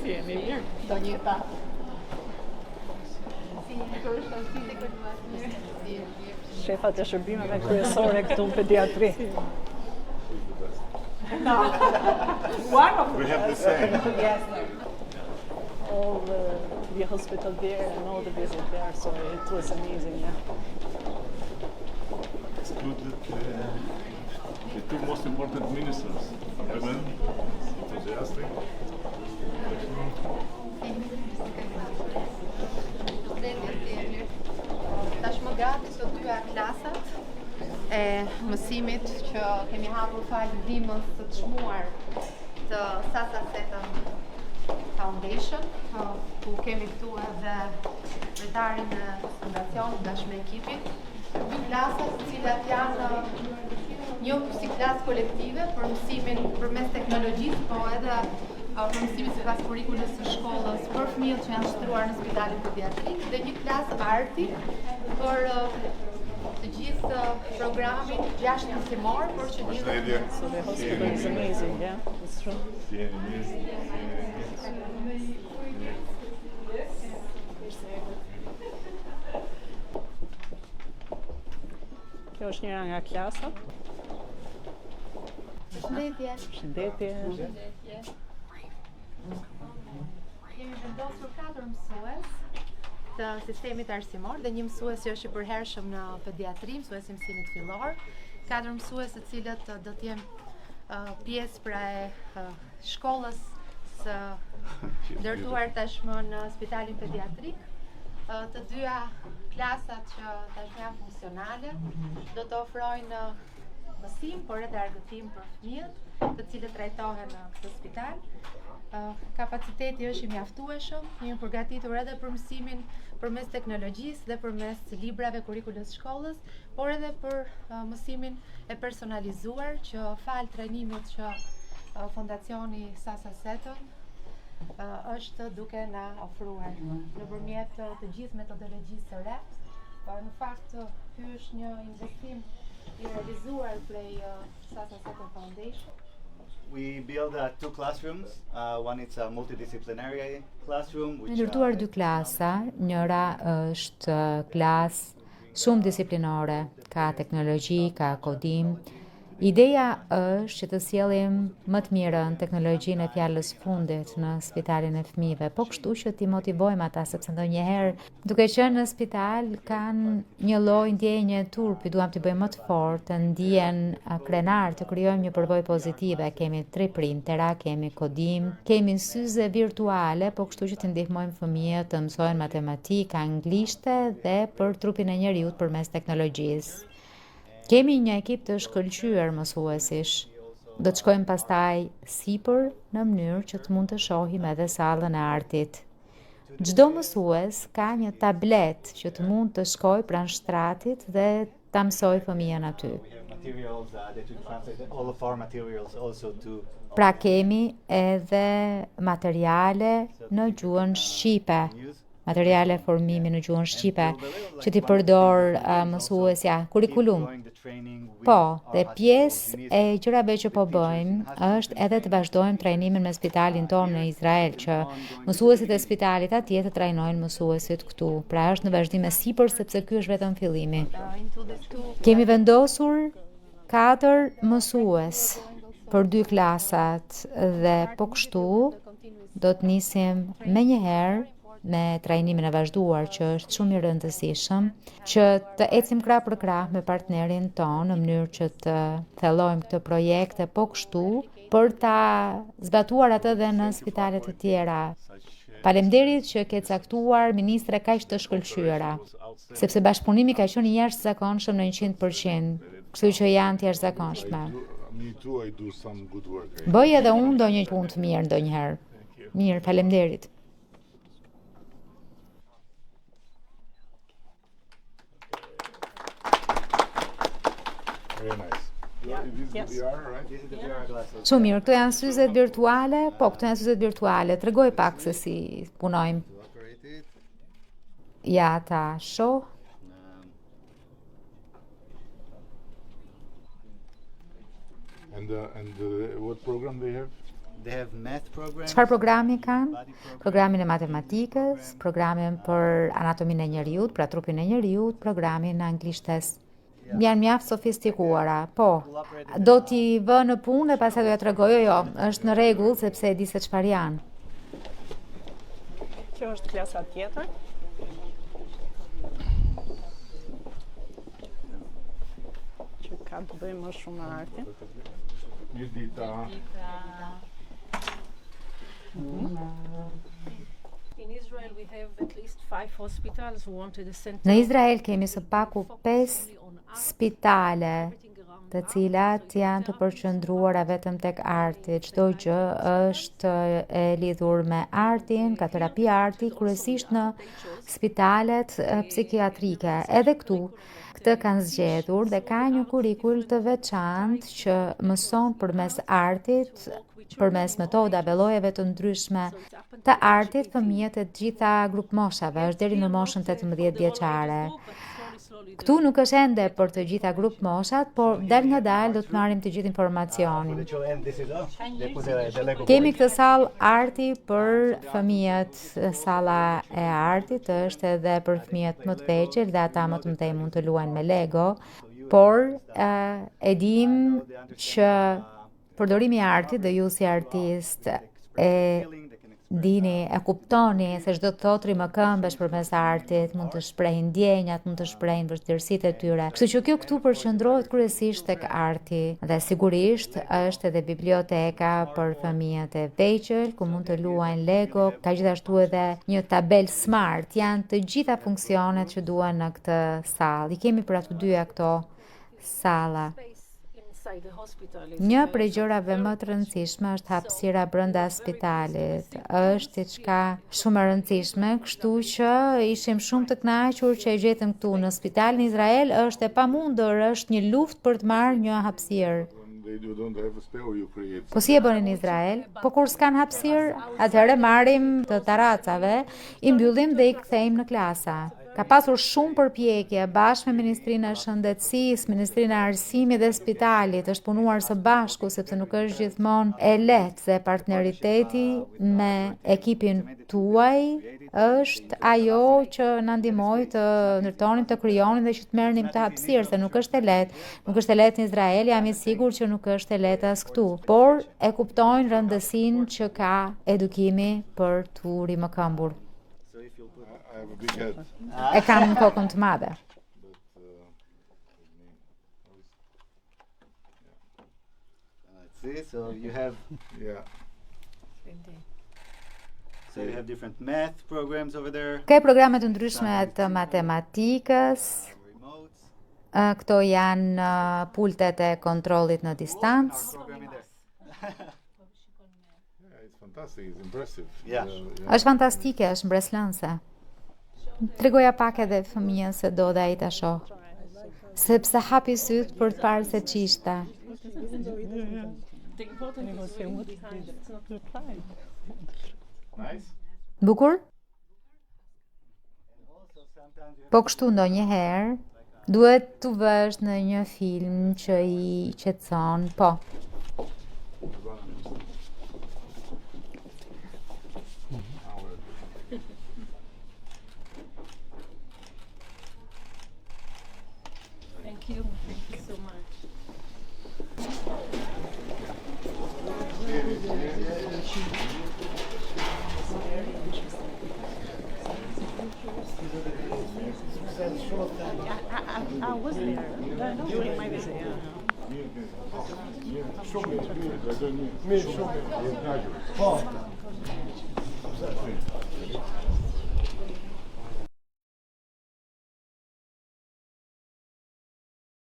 Si jeni mirë? Donjeta. Shefat e shërbimeve kryesore këtu në pediatri. One of We have the same. Yes. All the hospital there and all the visit there, so it was amazing, yeah. It's good that the two most important ministers, women, enthusiastic. Tashmë gati të dyja klasat e mësimit që kemi hapur fal ndihmës së çmuar të Sasa Seton Foundation, ku kemi këtu edhe kryetarin e fundacionit bashkë me ekipin. Dy klasat të cilat janë një si klasë kolektive për mësimin përmes teknologjisë, po edhe për mësimin sipas kurrikulës së shkollës për fëmijët që janë shtruar në spitalin pediatrik dhe një klasë arti për të gjithë programin 6 mësimor për që lidhet. So the hospital is amazing, yeah, it's true. Kjo është njëra nga klasat. Shëndetje. Shëndetje. Kemi vendosur 4 mësues të sistemit arsimor dhe një mësues që është i përhershëm në pediatri, mësuesi i mësimit fillor. 4 mësues të cilët do të jenë pjesë pra e shkollës së ndërtuar tashmë në spitalin pediatrik. Të dyja klasat që tashmë janë funksionale do të ofrojnë mësim, por edhe argëtim për fëmijët, të cilët trajtohen në këtë spital. Kapaciteti është i mjaftueshëm, jemi përgatitur edhe për mësimin përmes teknologjisë dhe përmes librave kurrikulës shkollës, por edhe për mësimin e personalizuar që fal trajnimit që Fondacioni Sasa Seton është duke na ofruar nëpërmjet të gjithë metodologjisë së re. Në fakt, ky është një investim i realizuar prej Sasa Seton Foundation. We build 2 classrooms. One is a multidisciplinary classroom. Ne ndërtuar 2 klasa, njëra është klasë shumë disiplinore, ka teknologji, ka kodim. Ideja është që të sjellim më të mirën teknologjinë e fjalës fundit në spitalin e fëmijëve, po kështu që t'i motivojmë ata, sepse ndonjëherë duke qenë në spital kanë një lloj ndjenje turpi, duam t'i bëjmë më të fortë, të ndihen krenar, të krijojmë një përvojë pozitive. Kemi 3 printera, kemi kodim, kemi syze virtuale, po kështu që t'i ndihmojmë fëmijët të mësojnë matematikë, anglishte dhe për trupin e njerëzit përmes teknologjisë. Kemi një ekip të shkëlqyer mësuesish. Do të shkojmë pastaj sipër në mënyrë që të mund të shohim edhe sallën e artit. Çdo mësues ka një tablet që të mund të shkojë pranë shtratit dhe ta mësojë fëmijën aty. Pra kemi edhe materiale në gjuhën shqipe. Materiale formimi në gjuhën shqipe që t'i përdor mësuesja, kurikulum. Po, dhe pjesë e gjërave që po bëjmë është edhe të vazhdojmë trajnimin me spitalin tonë në Izrael, që mësuesit e spitalit atje të trajnojnë mësuesit këtu. Pra është në vazhdim e sipër sepse ky është vetëm fillimi. Kemi vendosur 4 mësues për 2 klasat dhe po kështu do të nisim menjëherë me trajnimin e vazhduar që është shumë i rëndësishëm, që të ecim krah për krah me partnerin tonë në mënyrë që të thellojmë këtë projekte po kështu për ta zbatuar atë dhe në spitalet të tjera. Faleminderit që ke caktuar ministre kaq të shkëlqyera, sepse bashkëpunimi ka qenë i jashtëzakonshëm në 100%, kështu që janë të jashtëzakonshme. Bëj edhe unë ndonjë punë të mirë ndonjëherë. Mirë, faleminderit. Very nice. Yes. Shumë mirë, këto janë syzet virtuale, po këto janë syzet virtuale. Tregoj pak se si punojmë. Ja ta shoh. And what program they have? They have math programs. Çfarë programi kanë? Programin e matematikës, programin për anatominë e njeriut, pra trupin e njeriut, programin e anglishtes. Janë mjaft sofistikuara, po. Do t'i vë në punë dhe pastaj do ja tregoj, jo, është në rregull sepse e di se çfarë janë. Kjo është klasa tjetër. Që ka të bëjë më shumë me artin. Judita. In Israel we have at least 5 hospitals who wanted a center. Në Izrael kemi së paku 5 spitale të cilat janë të përqendruara vetëm tek arti. Çdo gjë është e lidhur me artin, ka terapi arti, kryesisht në spitalet psikiatrike. Edhe këtu, këtë kanë zgjedhur dhe ka një kurrikul të veçantë që mëson përmes artit, përmes metodave, llojeve të ndryshme të artit fëmijët e gjitha grup moshave, është deri në moshën 18 vjeçare. Këtu nuk është ende për të gjitha grup moshat, por dal nga dal do të marrim të gjithë informacionin. Kemi këtë sallë arti për fëmijët, salla e artit është edhe për fëmijët më të vegjël dhe ata më të mëdhenj mund të luajnë me Lego, por e dim që përdorimi i artit dhe ju si artist e dini, e kuptoni se çdo thotri më këmbesh përmes artit mund të shprehin ndjenjat, mund të shprehin vështirësitë e tyre. Kështu që kjo këtu përqendrohet kryesisht tek arti dhe sigurisht është edhe biblioteka për fëmijët e vegjël ku mund të luajnë Lego, ka gjithashtu edhe një tabel smart, janë të gjitha funksionet që duhen në këtë sallë. I kemi për ato dyja këto salla. Një prej gjërave më të rëndësishme është hapësira brenda spitalit. Është diçka shumë e rëndësishme, kështu që ishim shumë të kënaqur që e gjetëm këtu në spitalin në Izrael. Është e pamundur, është një luftë për të marrë një hapësirë. Po si e bënin në Izrael? Po kur s'kan hapësirë, atëherë marrim të taracave, i mbyllim dhe i kthejmë në klasa. Ka pasur shumë përpjekje bashkë me Ministrinë e Shëndetësisë, Ministrinë e Arsimit dhe Spitalit, është punuar së bashku sepse nuk është gjithmonë e lehtë se partneriteti me ekipin tuaj është ajo që na ndihmoi të ndërtonim, të krijonim dhe që të merrnim këtë hapësirë, se nuk është e lehtë. Nuk është e lehtë në Izrael, jam i sigurt që nuk është e lehtë as këtu, por e kuptojnë rëndësinë që ka edukimi për të rimëkëmbur. E kam në kokën të madhe. So you have different math programs over there. Ka programe të ndryshme të matematikës. Këto janë pultet e kontrollit në distancë. Është fantastike, është mbreslënse. Tregoja pak edhe fëmijën se do dhe ai ta shoh. Sepse hapi syt për të parë se ç'ishte. Bukur? Po kështu ndonjëherë duhet të vësh në një film që i qetëson, po. Thank you so much. I was there. During my visit, yeah.